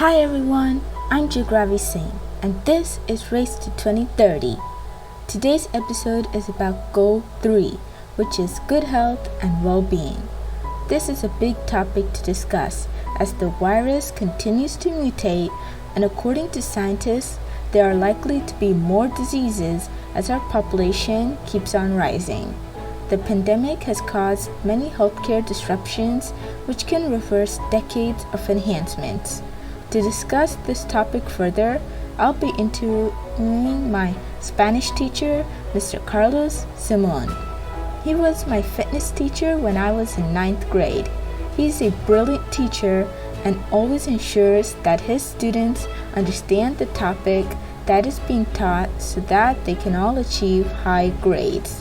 Hi everyone, I'm Jigravi Singh, and this is Race to 2030. Today's episode is about Goal 3, which is Good Health and Wellbeing. This is a big topic to discuss as the virus continues to mutate, and according to scientists, there are likely to be more diseases as our population keeps on rising. The pandemic has caused many healthcare disruptions, which can reverse decades of enhancements. To discuss this topic further, I'll be interviewing my Spanish teacher, Mr. Carlos Simon. He was my fitness teacher when I was in 9th grade. He's a brilliant teacher and always ensures that his students understand the topic that is being taught so that they can all achieve high grades.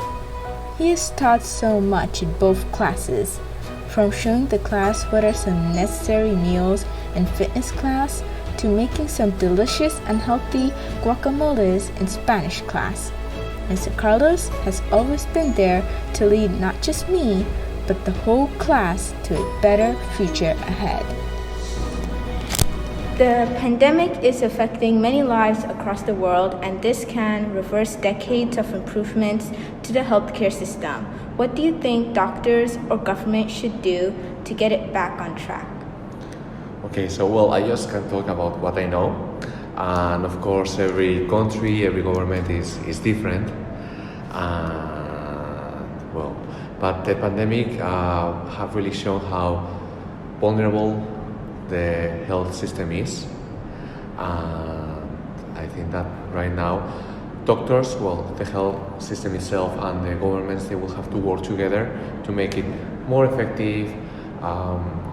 He has taught so much in both classes, from showing the class what are some necessary meals in fitness class to making some delicious and healthy guacamoles in Spanish class. Mr. Carlos has always been there to lead not just me, but the whole class to a better future ahead. The pandemic is affecting many lives across the world, and this can reverse decades of improvements to the healthcare system. What do you think doctors or government should do to get it back on track? Okay, so I just can talk about what I know, and of course every country, every government is different. But the pandemic have really shown how vulnerable the health system is. I think that right now, doctors, the health system itself and the governments, they will have to work together to make it more effective,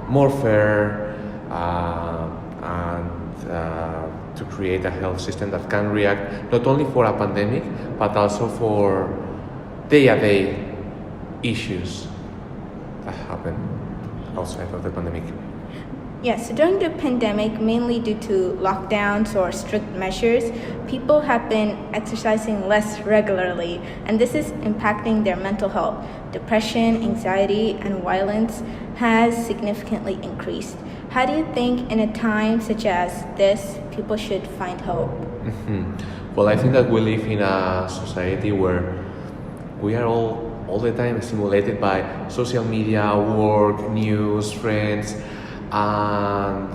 more fair, and to create a health system that can react not only for a pandemic, but also for day-to-day issues that happen outside of the pandemic. Yes, during the pandemic, mainly due to lockdowns or strict measures, people have been exercising less regularly, and this is impacting their mental health. Depression, anxiety, and violence has significantly increased. How do you think in a time such as this, people should find hope? Well, I think that we live in a society where we are all the time stimulated by social media, work, news, friends, and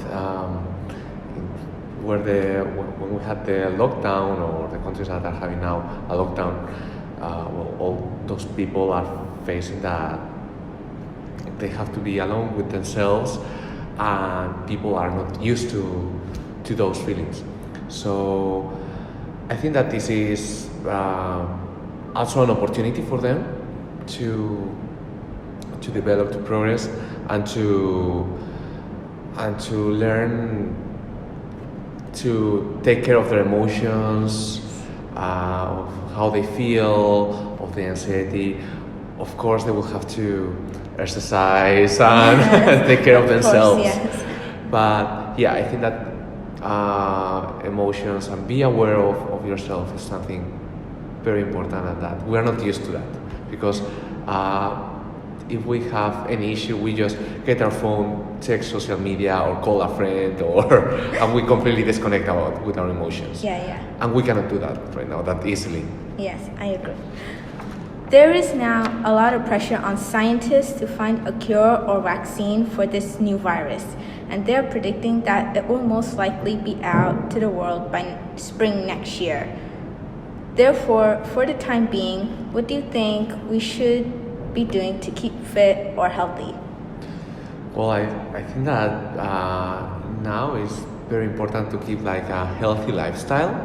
when we had the lockdown, or the countries that are having now a lockdown, all those people are facing that they have to be alone with themselves, and people are not used to those feelings. So I think that this is also an opportunity for them to develop, to progress, and to learn to take care of their emotions, of how they feel, of the anxiety. Of course, they will have to exercise and take care of themselves. Yes. But yeah, I think that emotions and be aware of yourself is something very important, and that we are not used to that, because if we have any issue, we just get our phone, check social media, or call a friend, and we completely disconnect with our emotions. Yeah. And we cannot do that right now that easily. Yes, I agree. There is now a lot of pressure on scientists to find a cure or vaccine for this new virus, and they're predicting that it will most likely be out to the world by spring next year. Therefore, for the time being, what do you think we should be doing to keep fit or healthy? Well, I think that now is very important to keep like a healthy lifestyle,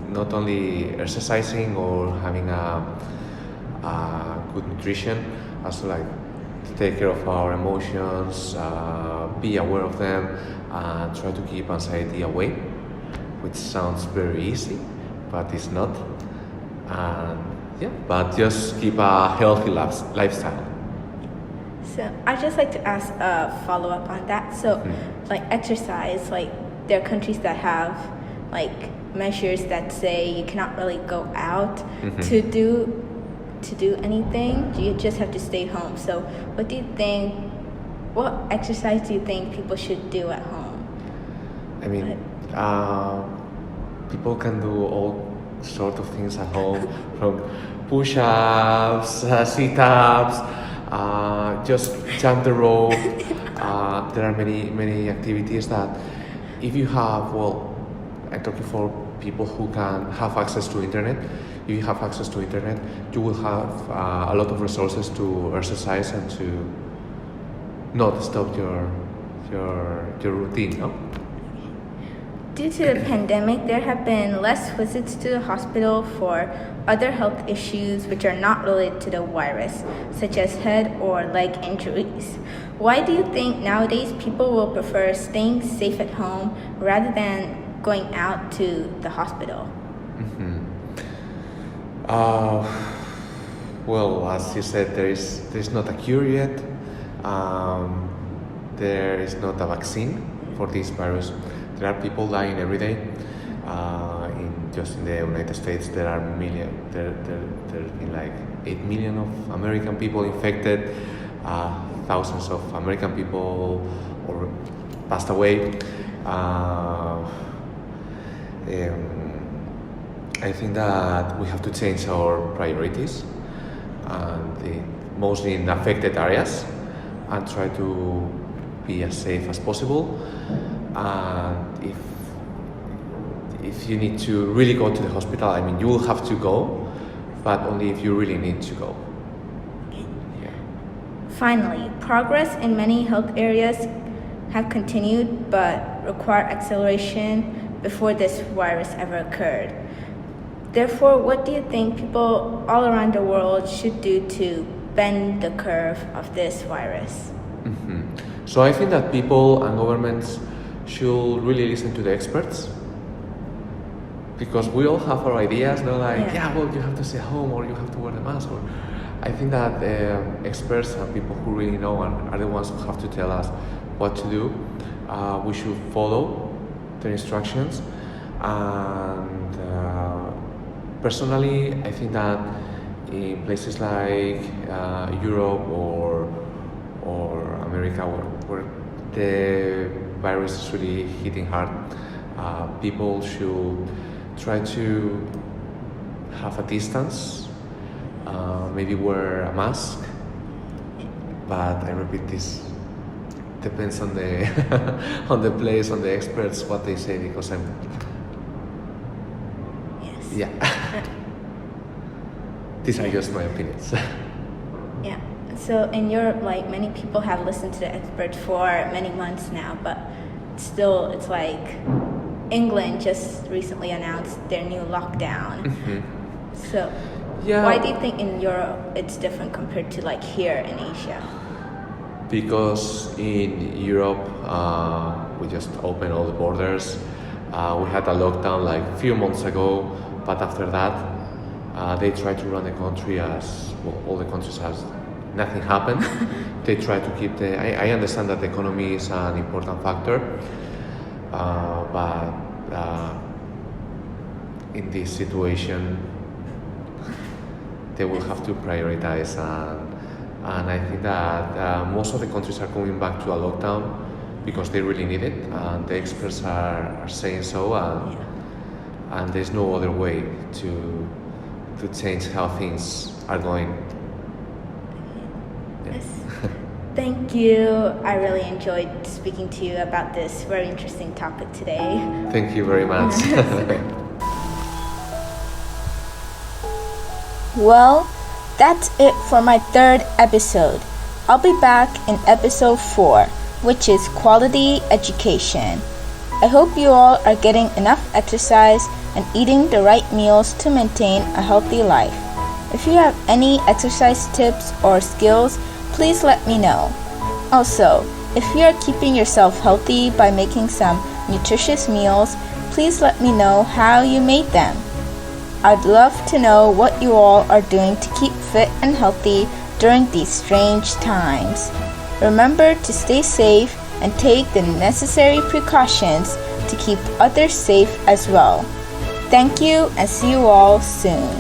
not only exercising or having a good nutrition, also like to take care of our emotions, be aware of them, and try to keep anxiety away, which sounds very easy, but it's not. But just keep a healthy lifestyle. So I'd just like to ask a follow-up on that. So like exercise, like there are countries that have like measures that say you cannot really go out to do anything. You just have to stay home. So what exercise do you think people should do at home? I mean, people can do all sort of things at home, from push-ups, sit-ups, just jump the rope. There are many activities that, if you have, well, I'm talking for people who can have access to internet. If you have access to internet, you will have a lot of resources to exercise and to not stop your routine, no? Due to the pandemic, there have been less visits to the hospital for other health issues which are not related to the virus, such as head or leg injuries. Why do you think nowadays people will prefer staying safe at home rather than going out to the hospital? Well, as you said, there is not a cure yet. There is not a vaccine for this virus. There are people dying every day. Just in the United States, there are there's been like 8 million of American people infected. Thousands of American people or passed away. I think that we have to change our priorities, mostly in affected areas, and try to be as safe as possible. And if you need to really go to the hospital, I mean, you will have to go, but only if you really need to go. Yeah. Finally, progress in many health areas have continued but require acceleration before this virus ever occurred. Therefore, what do you think people all around the world should do to bend the curve of this virus? So I think that people and governments should really listen to the experts, because we all have our ideas, no? Like, well, you have to stay home, or you have to wear the mask. Or I think that experts and people who really know are the ones who have to tell us what to do. We should follow their instructions. And personally, I think that in places like Europe or America, where the virus is really hitting hard, people should try to have a distance, maybe wear a mask. But I repeat, this depends on the on the place, on the experts, what they say, because these are just my opinions. Yeah. So in Europe, like, many people have listened to the experts for many months now, but still, it's like England just recently announced their new lockdown. So why do you think in Europe it's different compared to like here in Asia? Because in Europe, we just opened all the borders. We had a lockdown like a few months ago, but after that, they tried to run the country as well, all the countries as nothing happened. They try to keep I understand that the economy is an important factor, but in this situation, they will have to prioritize, and I think that most of the countries are going back to a lockdown because they really need it, and the experts are saying so, and there's no other way to change how things are going. Yes. Thank you. I really enjoyed speaking to you about this very interesting topic today. Thank you very much. Well, that's it for my third episode. I'll be back in episode 4, which is quality education. I hope you all are getting enough exercise and eating the right meals to maintain a healthy life. If you have any exercise tips or skills, please let me know. Also, if you are keeping yourself healthy by making some nutritious meals, please let me know how you made them. I'd love to know what you all are doing to keep fit and healthy during these strange times. Remember to stay safe and take the necessary precautions to keep others safe as well. Thank you, and see you all soon.